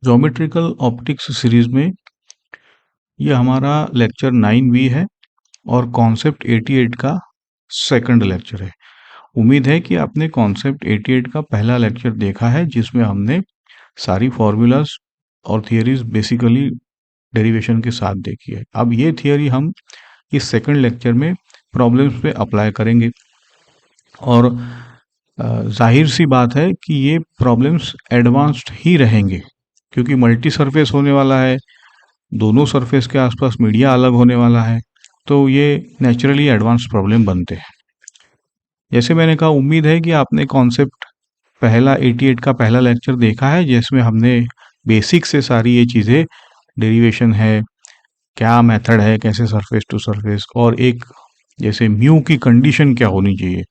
Geometrical optics series में ये हमारा लेक्चर 9B है और कॉन्सेप्ट 88 का सेकंड लेक्चर है। उम्मीद है कि आपने कॉन्सेप्ट 88 का पहला लेक्चर देखा है जिसमें हमने सारी फॉर्मूलाज और थियरीज बेसिकली डेरिवेशन के साथ देखी है। अब ये थियरी हम इस सेकंड लेक्चर में प्रॉब्लम्स पे अप्लाई करेंगे और जाहिर सी बात है कि ये प्रॉब्लम्स एडवांस्ड ही रहेंगे क्योंकि मल्टी सरफेस होने वाला है, दोनों सरफेस के आसपास मीडिया अलग होने वाला है, तो ये नेचुरली एडवांस प्रॉब्लम बनते हैं। जैसे मैंने कहा, उम्मीद है कि आपने कॉन्सेप्ट पहला 88 का पहला लेक्चर देखा है जिसमें हमने बेसिक से सारी ये चीज़ें, डेरिवेशन है, क्या मेथड है, कैसे सरफेस टू सरफेस, और एक जैसे म्यू की कंडीशन क्या होनी चाहिए,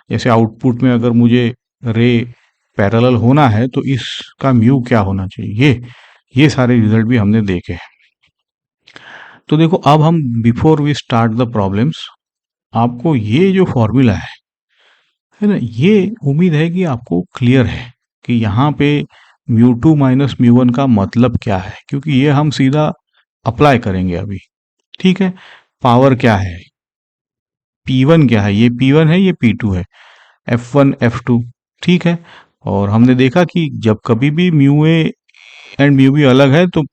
जैसे आउटपुट में अगर मुझे रे पैरेलल होना है तो इसका म्यू क्या होना चाहिए, ये सारे रिजल्ट भी हमने देखे हैं। तो देखो, अब हम before we start the problems, आपको ये जो फॉर्मूला है ना, ये उम्मीद है कि आपको क्लियर है कि यहाँ पे μ2 माइनस μ1 का मतलब क्या है, क्योंकि ये हम सीधा अप्लाई करेंगे अभी। ठीक है, पावर क्या है, P1 क्या है, ये P1 है, ये P2 है, F1 F2। ठीक है, और हमने देखा कि जब कभी भी μA एंड μB अलग है तो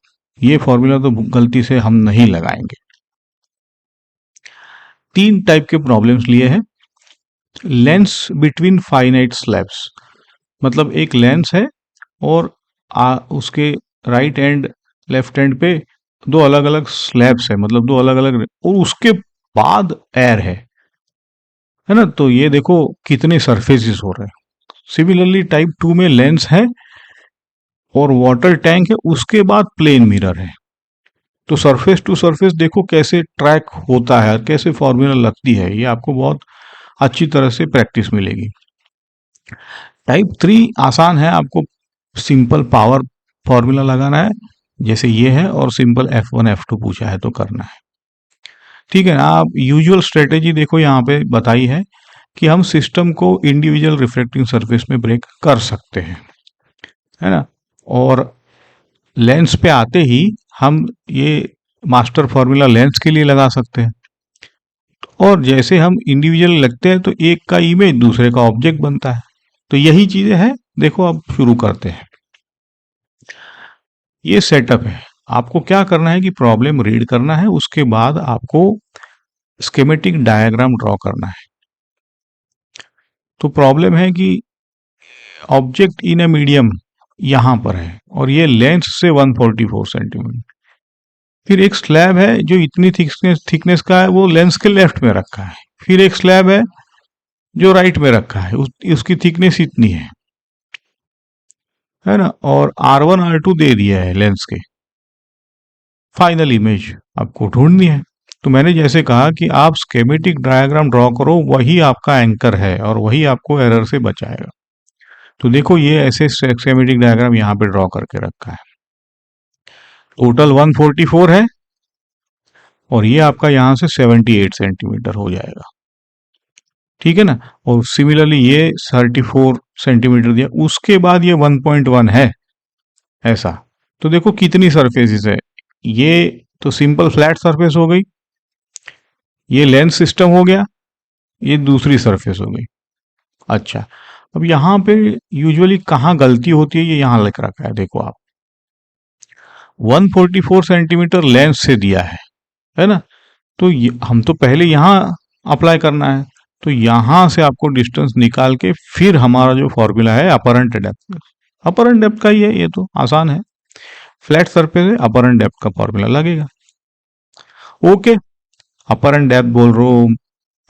ये फॉर्मूला तो गलती से हम नहीं लगाएंगे। 3 टाइप के प्रॉब्लम्स लिए हैं। लेंस बिटवीन फाइनाइट स्लैब्स, मतलब एक लेंस है और उसके राइट एंड लेफ्ट एंड पे दो अलग अलग स्लैब्स है, मतलब दो अलग अलग, और उसके बाद एयर है ना, तो ये देखो कितने सरफेसेस हो रहे हैं। सिमिलरली टाइप 2 में लेंस है और वाटर टैंक है, उसके बाद प्लेन मिरर है, तो सरफेस टू सरफेस देखो कैसे ट्रैक होता है, कैसे फॉर्मूला लगती है, ये आपको बहुत अच्छी तरह से प्रैक्टिस मिलेगी। टाइप 3 आसान है, आपको सिंपल पावर फॉर्मूला लगाना है जैसे ये है, और सिंपल F1 F2 पूछा है तो करना है। ठीक है ना, आप यूजुअल स्ट्रेटेजी देखो यहाँ पे बताई है कि हम सिस्टम को इंडिविजुअल रिफ्लेक्टिंग सरफेस में ब्रेक कर सकते हैं, है ना, और लेंस पे आते ही हम ये मास्टर फॉर्मूला लेंस के लिए लगा सकते हैं, और जैसे हम इंडिविजुअल लगते हैं तो एक का इमेज दूसरे का ऑब्जेक्ट बनता है। तो यही चीजें हैं। देखो, अब शुरू करते हैं। ये सेटअप है, आपको क्या करना है कि प्रॉब्लम रीड करना है, उसके बाद आपको स्कीमेटिक डायग्राम ड्रॉ करना है। तो प्रॉब्लम है कि ऑब्जेक्ट इन ए मीडियम यहां पर है और ये लेंस से 144 सेंटीमीटर, फिर एक स्लैब है जो इतनी थिकनेस का है, वो लेंस के लेफ्ट में रखा है, फिर एक स्लैब है जो राइट में रखा है, उसकी थिकनेस इतनी है ना, और R1 R2 दे दिया है लेंस के। फाइनल इमेज आपको ढूंढनी है। तो मैंने जैसे कहा कि आप स्कीमेटिक डायग्राम ड्रॉ करो, वही आपका एंकर है और वही आपको एरर से बचाएगा। तो देखो, ये ऐसे स्कीमेटिक डायग्राम यहाँ पे ड्रॉ करके रखा है। टोटल 144 है और ये आपका यहाँ से 78 सेंटीमीटर हो जाएगा। ठीक है ना, और सिमिलरली ये 34 सेंटीमीटर दिया, उसके बाद ये 1.1 है ऐसा। तो देखो कितनी सरफेसेस है, ये तो सिंपल फ्लैट सरफेस हो गई, ये लेंस सिस्टम हो गया, ये दूसरी सरफेस हो गई। अच्छा, अब यहाँ पे यूजुअली कहाँ गलती होती है, ये यहाँ लिख रखा है, देखो आप 144 सेंटीमीटर लेंस से दिया है ना, तो हम तो पहले यहाँ अप्लाई करना है, तो यहाँ से आपको डिस्टेंस निकाल के फिर हमारा जो फॉर्मूला है अपरेंट डेप्थ, अपरेंट डेप्थ का ही है, ये तो आसान है, फ्लैट सरफेस है, अपरेंट डेप्थ का फॉर्मूला लगेगा। ओके, अपरेंट डेप्थ बोल रहा हूँ,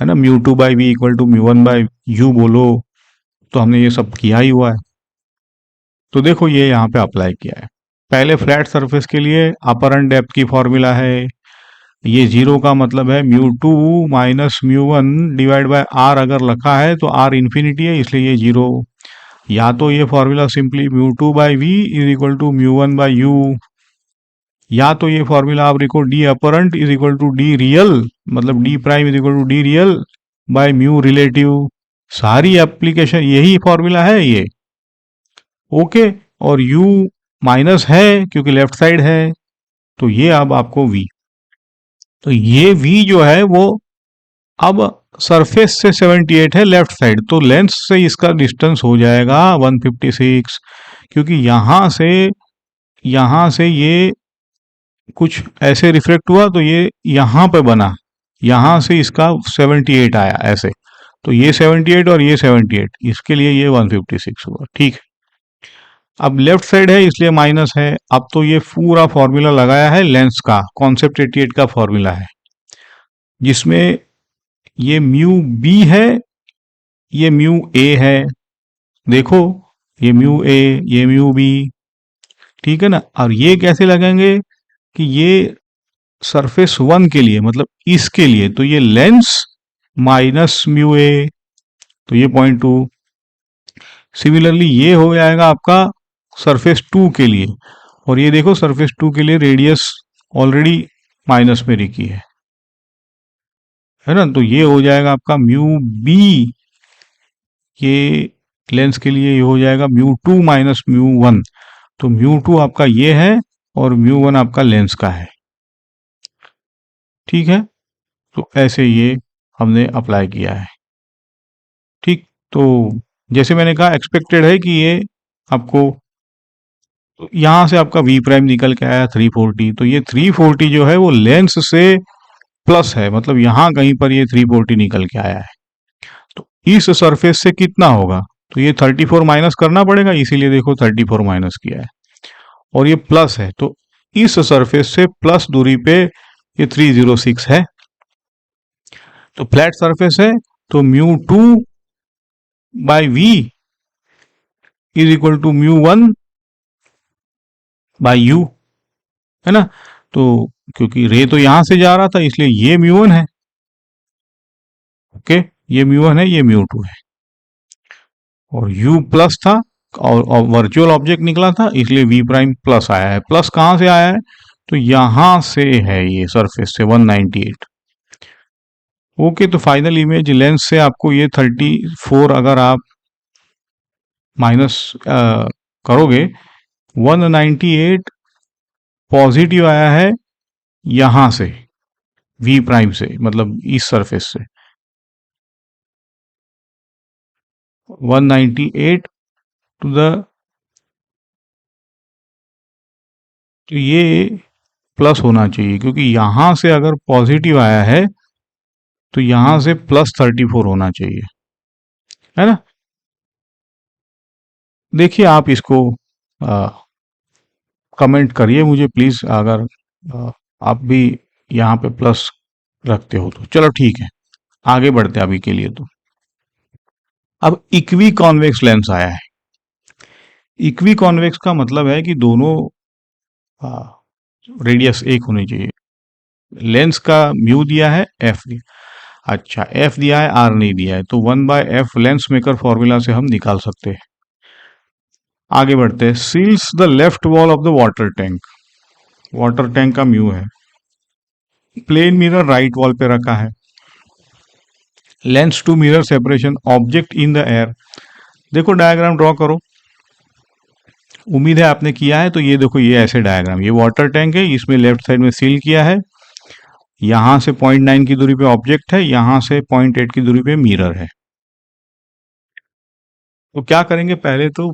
है ना, μ2 by v equal to μ1 by u बोलो, तो हमने ये सब किया ही हुआ है। तो देखो, ये यहाँ पे अप्लाई किया है। पहले फ्लैट सरफेस के लिए अपरेंट डेप्थ की फॉर्मूला है, ये 0 का मतलब है μ2 माइनस μ1 डिवाइड बाय r, अगर रखा है तो r इन्फिनिटी है इसलिए ये 0, या तो ये formula simply μ2 by v is equal to μ1 by u, या तो ये फॉर्मूला आप लिखो d apparent is equal to d real, मतलब d prime is equal to d real by mu relative. सारी एप्लीकेशन यही फॉर्मूला है ये। ओके, और u माइनस है क्योंकि लेफ्ट साइड है, तो ये अब आपको v, तो ये v जो है वो अब सरफेस से 78 है लेफ्ट साइड, तो लेंस से इसका डिस्टेंस हो जाएगा 156, क्योंकि यहां से ये कुछ ऐसे रिफ्लेक्ट हुआ तो ये यहां पे बना, यहां से इसका 78 आया ऐसे, तो ये 78 और ये 78, इसके लिए ये 156 हुआ। ठीक है, अब लेफ्ट साइड है इसलिए माइनस है। अब तो ये पूरा फॉर्मूला लगाया है लेंस का, कॉन्सेप्ट 88 का फॉर्मूला है, जिसमें ये म्यू बी है, ये म्यू ए है, देखो ये म्यू ए, ये म्यू बी, ठीक है ना। और ये कैसे लगेंगे कि ये सरफेस वन के लिए, मतलब इसके लिए, तो ये लेंस माइनस म्यू ए, तो ये 0.2। सिमिलरली ये हो जाएगा आपका सरफेस टू के लिए, और ये देखो सरफेस टू के लिए रेडियस ऑलरेडी माइनस में लिखी है ना, तो ये हो जाएगा आपका म्यू बी, ये लेंस के लिए ये हो जाएगा mu two minus mu one, तो म्यू टू आपका ये है और म्यू वन आपका लेंस का है। ठीक है, तो ऐसे ये हमने अप्लाई किया है। ठीक, तो जैसे मैंने कहा एक्सपेक्टेड है कि ये आपको, तो यहां से आपका वी प्राइम निकल के आया 340, तो ये 340 जो है वो लेंस से प्लस है, मतलब यहां कहीं पर ये 340 निकल के आया है, तो इस सरफेस से कितना होगा, तो ये 34 माइनस करना पड़ेगा, इसीलिए देखो 34 माइनस किया है, और ये प्लस है, तो इस सरफेस से प्लस दूरी पे ये 306 है, तो फ्लैट सरफेस है, तो mu two by v is equal to mu one by u, है ना। तो क्योंकि रे तो यहां से जा रहा था इसलिए ये म्यू वन है, ओके, ये म्यू वन है, ये म्यू टू है, और u प्लस था, और वर्चुअल ऑब्जेक्ट निकला था इसलिए v प्राइम प्लस आया है। प्लस कहां से आया है, तो यहां से है, ये सरफेस से 198। ओके, तो फाइनल इमेज लेंस से आपको ये 34 अगर आप माइनस करोगे, 198 पॉजिटिव आया है यहां से v प्राइम से, मतलब इस सरफेस से 198 टू द, तो ये प्लस होना चाहिए, क्योंकि यहां से अगर पॉजिटिव आया है तो यहां से प्लस 34 होना चाहिए, है ना। देखिए आप इसको कमेंट करिए मुझे प्लीज, अगर आप भी यहाँ पे प्लस रखते हो तो। चलो ठीक है, आगे बढ़ते हैं अभी के लिए। तो अब इक्वी कॉन्वेक्स लेंस आया है। इक्वी कॉन्वेक्स का मतलब है कि दोनों रेडियस एक होनी चाहिए। लेंस का म्यू दिया है, एफ दिया, अच्छा एफ दिया है, आर नहीं दिया है, तो 1/f लेंस मेकर फॉर्मूला से हम निकाल सकते हैं। आगे बढ़ते हैं। Seals the left wall of the water tank, water tank का म्यू है, प्लेन मिरर राइट वॉल पे रखा है, lens to mirror separation, object in the air. देखो डायग्राम ड्रॉ करो, उम्मीद है आपने किया है। तो ये देखो, ये ऐसे डायग्राम, ये वाटर टैंक है, इसमें लेफ्ट साइड में सील किया है, यहां से 0.9 की दूरी पे ऑब्जेक्ट है, यहां से 0.8 की दूरी पे मिरर है। तो क्या करेंगे, पहले तो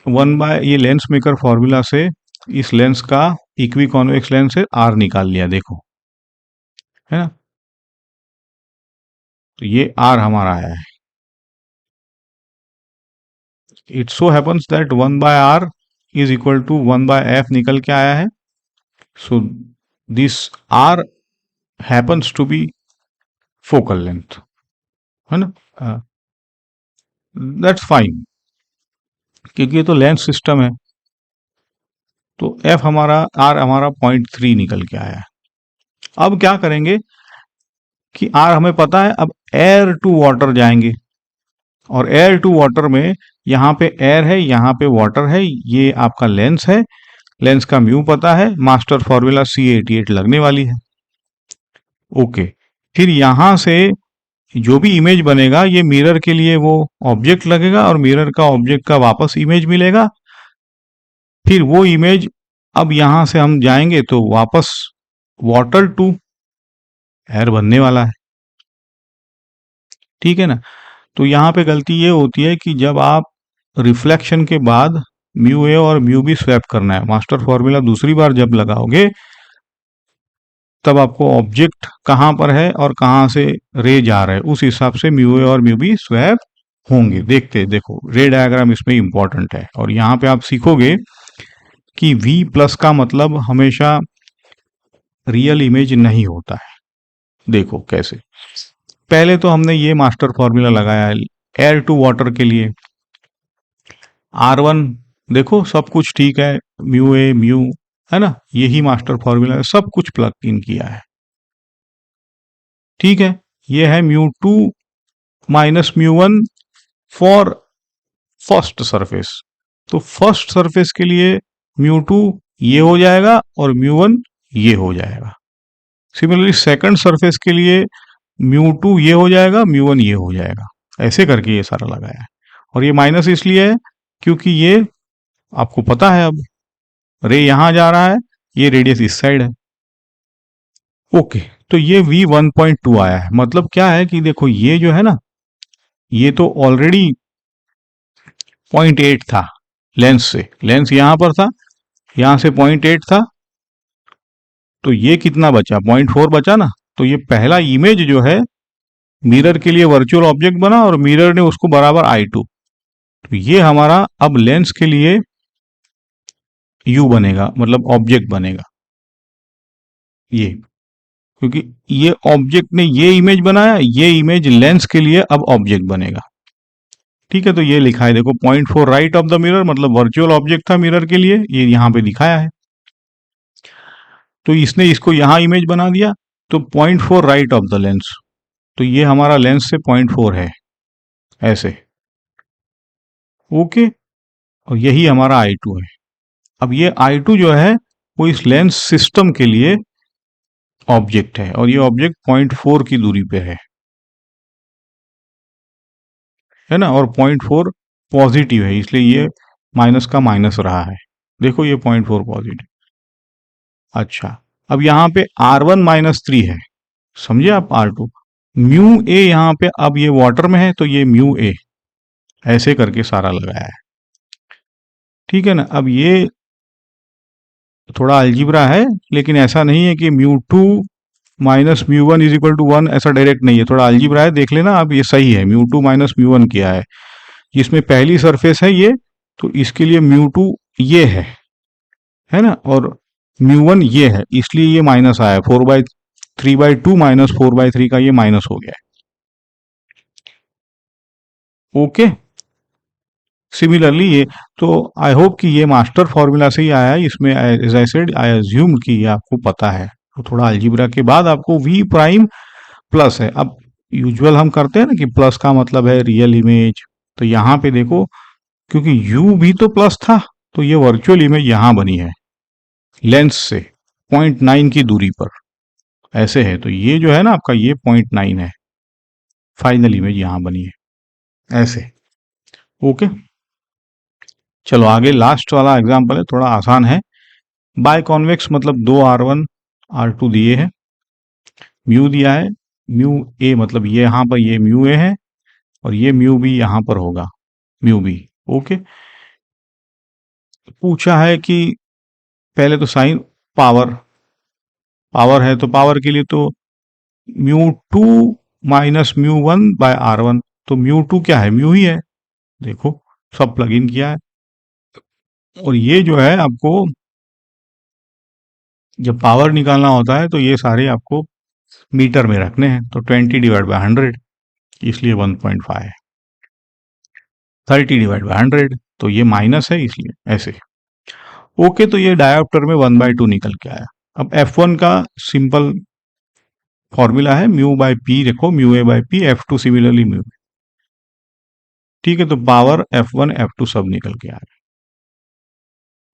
1/, ये लेंस मेकर फॉर्मूला से इस लेंस का इक्वी कॉन्वेक्स लेंस से आर निकाल लिया, देखो, है ना, तो ये आर हमारा आया है। It so happens that 1/r is equal to 1/f निकल के आया है, so this R happens to be focal length, है ना, दैट्स फाइन, क्योंकि ये तो लेंस सिस्टम है। तो f हमारा, r हमारा 0.3 निकल के आया है। अब क्या करेंगे कि r हमें पता है, अब एयर टू वाटर जाएंगे, और एयर टू वाटर में यहाँ पे एयर है, यहाँ पे वाटर है, ये आपका लेंस है, लेंस का म्यू पता है, मास्टर फॉर्मूला C88 लगने वाली है। ओके, फिर यहां से जो भी इमेज बनेगा, ये मिरर के लिए वो ऑब्जेक्ट लगेगा, और मिरर का ऑब्जेक्ट का वापस इमेज मिलेगा, फिर वो इमेज अब यहां से हम जाएंगे तो वापस वाटर टू एयर बनने वाला है, ठीक है ना। तो यहाँ पे गलती ये होती है कि जब आप रिफ्लेक्शन के बाद म्यू ए और म्यू बी स्वैप करना है, मास्टर फॉर्मूला दूसरी बार जब लगाओगे तब आपको ऑब्जेक्ट कहाँ पर है और कहाँ से रे जा रहा है उस हिसाब से म्यू ए और म्यू बी स्वैप होंगे। देखते देखो रे डायग्राम इसमें इंपॉर्टेंट है, और यहाँ पे आप सीखोगे कि V प्लस का मतलब हमेशा रियल इमेज नहीं होता है। देखो कैसे, पहले तो हमने ये मास्टर फॉर्मूला लगाया है एयर टू वाटर के लिए, R1 देखो सब कुछ ठीक है, म्यू ए म्यू है ना, यही मास्टर फॉर्मूला है, सब कुछ प्लग इन किया है, ठीक है। ये है mu two minus mu one for first surface, तो फर्स्ट सरफेस के लिए म्यू टू ये हो जाएगा और म्यू वन ये हो जाएगा। सिमिलरली सेकंड सरफेस के लिए म्यू टू ये हो जाएगा, म्यू वन ये हो जाएगा, ऐसे करके ये सारा लगाया है। और ये माइनस इसलिए है क्योंकि ये आपको पता है अब रे यहां जा रहा है, ये रेडियस इस साइड है। ओके, तो ये V1.2 आया है, मतलब क्या है कि देखो ये जो है ना, ये तो ऑलरेडी 0.8 था लेंस से, लेंस यहां पर था, यहां से 0.8 था, तो ये कितना बचा 0.4 बचा ना। तो ये पहला इमेज जो है मिरर के लिए वर्चुअल ऑब्जेक्ट बना और मिरर ने उसको बराबर I2, तो ये हमारा अब लेंस के लिए U बनेगा, मतलब ऑब्जेक्ट बनेगा ये, क्योंकि ये ऑब्जेक्ट ने ये इमेज बनाया, ये इमेज लेंस के लिए अब ऑब्जेक्ट बनेगा, ठीक है। तो ये लिखा है देखो 0.4 राइट ऑफ द मिरर, मतलब वर्चुअल ऑब्जेक्ट था मिरर के लिए, ये यहां पे दिखाया है, तो इसने इसको यहां इमेज बना दिया, तो 0.4 राइट ऑफ द लेंस, तो ये हमारा लेंस से 0.4 है ऐसे, ओके। और यही हमारा I2 है। अब ये I2 जो है वो इस लेंस सिस्टम के लिए ऑब्जेक्ट है, और ये ऑब्जेक्ट 0.4 की दूरी पे है ना, और 0.4 पॉजिटिव है, इसलिए ये माइनस का माइनस रहा है, देखो ये 0.4 पॉजिटिव। अच्छा, अब यहाँ पे R1 माइनस 3 है, समझे आप R2, म्यू ए यहाँ पे अब ये वाटर में है तो ये म्यू ए, ऐसे करके सारा लगाया है, ठीक है ना। अब ये थोड़ा अलजिब्रा है, लेकिन ऐसा नहीं है कि mu two minus mu one is equal to one, ऐसा डायरेक्ट नहीं है, थोड़ा अलजिब्रा है, देख लेना आप, ये सही है, mu two minus mu one किया है, जिसमें पहली सरफेस है ये, तो इसके लिए म्यू टू ये है ना, और म्यू वन ये है, इसलिए ये माइनस आया है, 4/3/2 माइनस 4/3 का ये माइनस हो गया है, ओके। सिमिलरली ये, तो आई होप कि ये मास्टर फॉर्मूला से ही आया है, इसमें as I said I assume कि ये आपको पता है, तो थोड़ा अलजिब्रा के बाद आपको V प्राइम प्लस है। अब यूजुअल हम करते हैं ना कि प्लस का मतलब है रियल इमेज, तो यहाँ पे देखो क्योंकि U भी तो प्लस था, तो ये वर्चुअल इमेज यहाँ बनी है लेंस से 0.9 की दूरी पर, ऐसे है, तो ये जो है ना आपका ये 0.9 है, फाइनल इमेज यहाँ बनी है ऐसे, ओके। चलो आगे लास्ट वाला एग्जांपल है, थोड़ा आसान है। बाय कॉन्वेक्स मतलब दो R1 R2 दिए हैं, म्यू दिया है, म्यू ए मतलब ये यहाँ पर ये म्यू ए है, और ये म्यू बी यहाँ पर होगा म्यू बी, ओके। पूछा है कि पहले तो साइन पावर, पावर है तो पावर के लिए तो mu two minus mu one by R1, तो म्यू टू क्या है, म्यू ही है, देखो सब प्लग इन किया है। और ये जो है आपको जब पावर निकालना होता है तो ये सारे आपको मीटर में रखने हैं, तो 20/100, इसलिए 1.5 है, 30/100, तो ये माइनस है इसलिए ऐसे, ओके। तो ये डायोप्टर में 1/2 निकल के आया। अब F1 का सिंपल फॉर्मूला है म्यू बाय पी, देखो mu A by P, F2 similarly mu, ठीक है। तो पावर F1 F2 सब निकल के आ गया,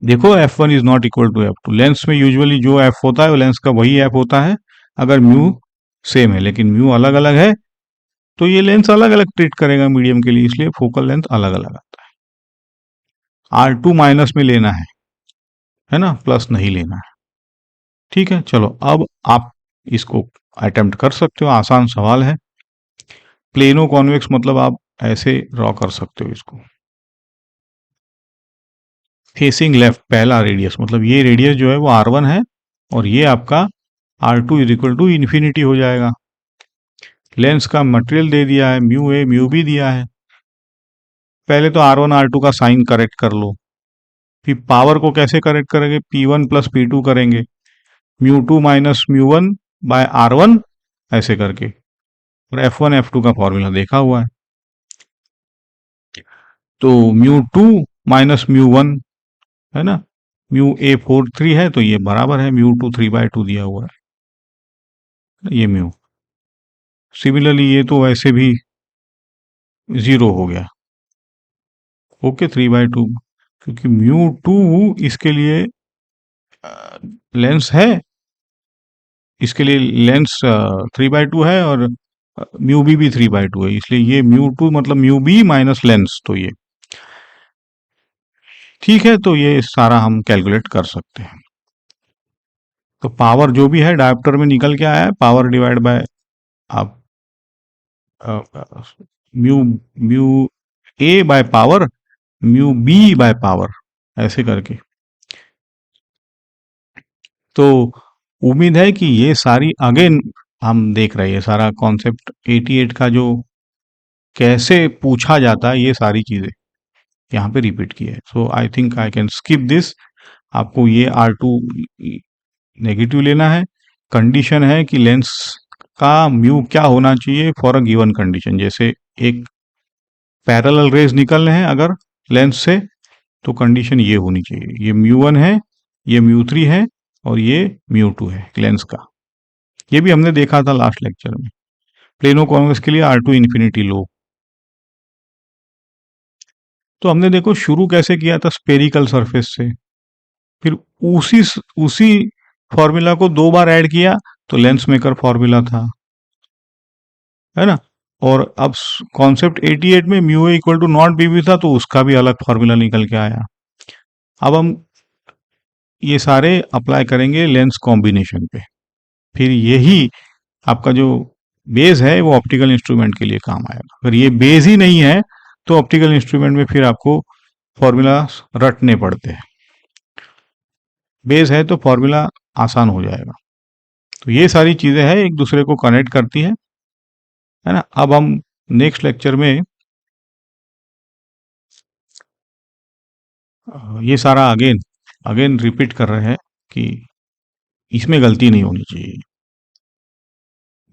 देखो F1 is not equal to F2, lens में यूजुअली जो F होता है वो लेंस का वही F होता है अगर म्यू सेम है, लेकिन म्यू अलग अलग है तो ये लेंस अलग अलग ट्रीट करेगा मीडियम के लिए, इसलिए फोकल लेंथ अलग अलग आता है। R2 माइनस में लेना है, है ना, प्लस नहीं लेना है। ठीक है, चलो अब आप इसको अटेम्प्ट कर सकते हो, आसान सवाल है। प्लेनो कॉन्वेक्स मतलब आप ऐसे ड्रॉ कर सकते हो इसको। फेसिंग लेफ्ट पहला रेडियस, मतलब ये रेडियस जो है वो R1 है और ये आपका R2 is equal to infinity हो जाएगा। लेंस का मटेरियल दे दिया है, म्यू ए म्यू बी दिया है। पहले तो R1 R2 का साइन करेक्ट कर लो, फिर पावर को कैसे करेक्ट करेंगे, P1 प्लस P2 करेंगे, mu two minus mu one by R1 ऐसे करके, और F1 F2 का फॉर्मूला देखा हुआ है। तो mu two minus mu one है ना, म्यू ए 4 3 है तो ये बराबर है म्यू टू 3/2 दिया हुआ है ये म्यू। सिमिलरली ये तो वैसे भी 0 हो गया। ओके 3/2, क्योंकि म्यू टू इसके लिए लेंस है, इसके लिए लेंस 3/2 है और म्यू बी भी 3/2 है, इसलिए ये म्यू टू मतलब म्यू बी माइनस लेंस, तो ये ठीक है। तो ये सारा हम कैलकुलेट कर सकते हैं। तो पावर जो भी है डायोप्टर में निकल के आया है, पावर डिवाइड बाय आप mu mu A by power mu B by power ऐसे करके। तो उम्मीद है कि ये सारी अगेन हम देख रहे हैं, सारा कॉन्सेप्ट 88 का जो कैसे पूछा जाता है ये सारी चीजें यहाँ पे रिपीट की है। So I think I can skip this. आपको ये R2 नेगेटिव लेना है। कंडीशन है कि लेंस का म्यू क्या होना चाहिए फॉर अ गिवन कंडीशन, जैसे एक पैरेलल रेज निकल रहे हैं अगर लेंस से, तो कंडीशन ये होनी चाहिए, ये म्यू वन है, ये म्यू थ्री है और ये म्यू टू है लेंस का। ये भी हमने देखा था लास्ट लेक्चर में। प्लेनो कॉन्वेक्स के लिए R2 इन्फिनिटी लो। तो हमने देखो शुरू कैसे किया था, स्पेरिकल सरफेस से, फिर उसी उसी फॉर्मूला को 2 बार ऐड किया तो लेंस मेकर फॉर्मूला था, है ना। और अब कॉन्सेप्ट 88 में mu A equal to not B भी था तो उसका भी अलग फॉर्मूला निकल के आया। अब हम ये सारे अप्लाई करेंगे लेंस कॉम्बिनेशन पे, फिर यही आपका जो बेस है वो ऑप्टिकल इंस्ट्रूमेंट के लिए काम आएगा। अगर ये बेस ही नहीं है तो ऑप्टिकल इंस्ट्रूमेंट में फिर आपको फॉर्मूला रटने पड़ते हैं। बेस है तो फॉर्मूला आसान हो जाएगा। तो ये सारी चीजें हैं एक दूसरे को कनेक्ट करती है ना। अब हम नेक्स्ट लेक्चर में ये सारा अगेन अगेन रिपीट कर रहे हैं कि इसमें गलती नहीं होनी चाहिए।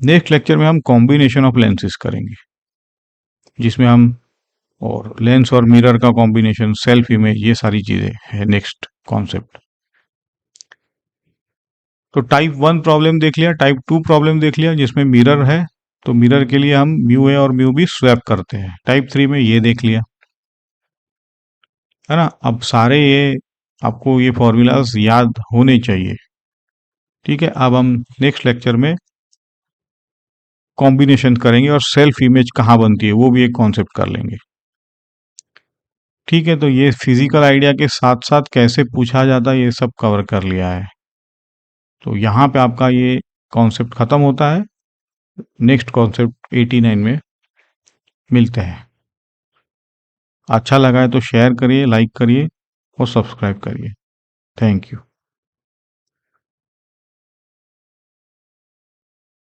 नेक्स्ट लेक्चर में हम कॉम्बिनेशन ऑफ लेंसेज करेंगे, जिसमें हम और लेंस और मिरर का कॉम्बिनेशन, सेल्फ इमेज, ये सारी चीजें है नेक्स्ट कॉन्सेप्ट। तो टाइप 1 प्रॉब्लम देख लिया, टाइप 2 प्रॉब्लम देख लिया जिसमें मिरर है, तो मिरर के लिए हम म्यू ए और म्यू बी स्वैप करते हैं। टाइप 3 में ये देख लिया, है ना। अब सारे ये आपको ये फॉर्मूलाज याद होने चाहिए। ठीक है, अब हम नेक्स्ट लेक्चर में कॉम्बिनेशन करेंगे और सेल्फ इमेज कहाँ बनती है वो भी एक कॉन्सेप्ट कर लेंगे। ठीक है, तो ये फिजिकल आइडिया के साथ साथ कैसे पूछा जाता है ये सब कवर कर लिया है। तो यहाँ पे आपका ये कॉन्सेप्ट खत्म होता है। नेक्स्ट कॉन्सेप्ट 89 में मिलते हैं। अच्छा लगा है तो शेयर करिए, लाइक करिए और सब्सक्राइब करिए। Thank you.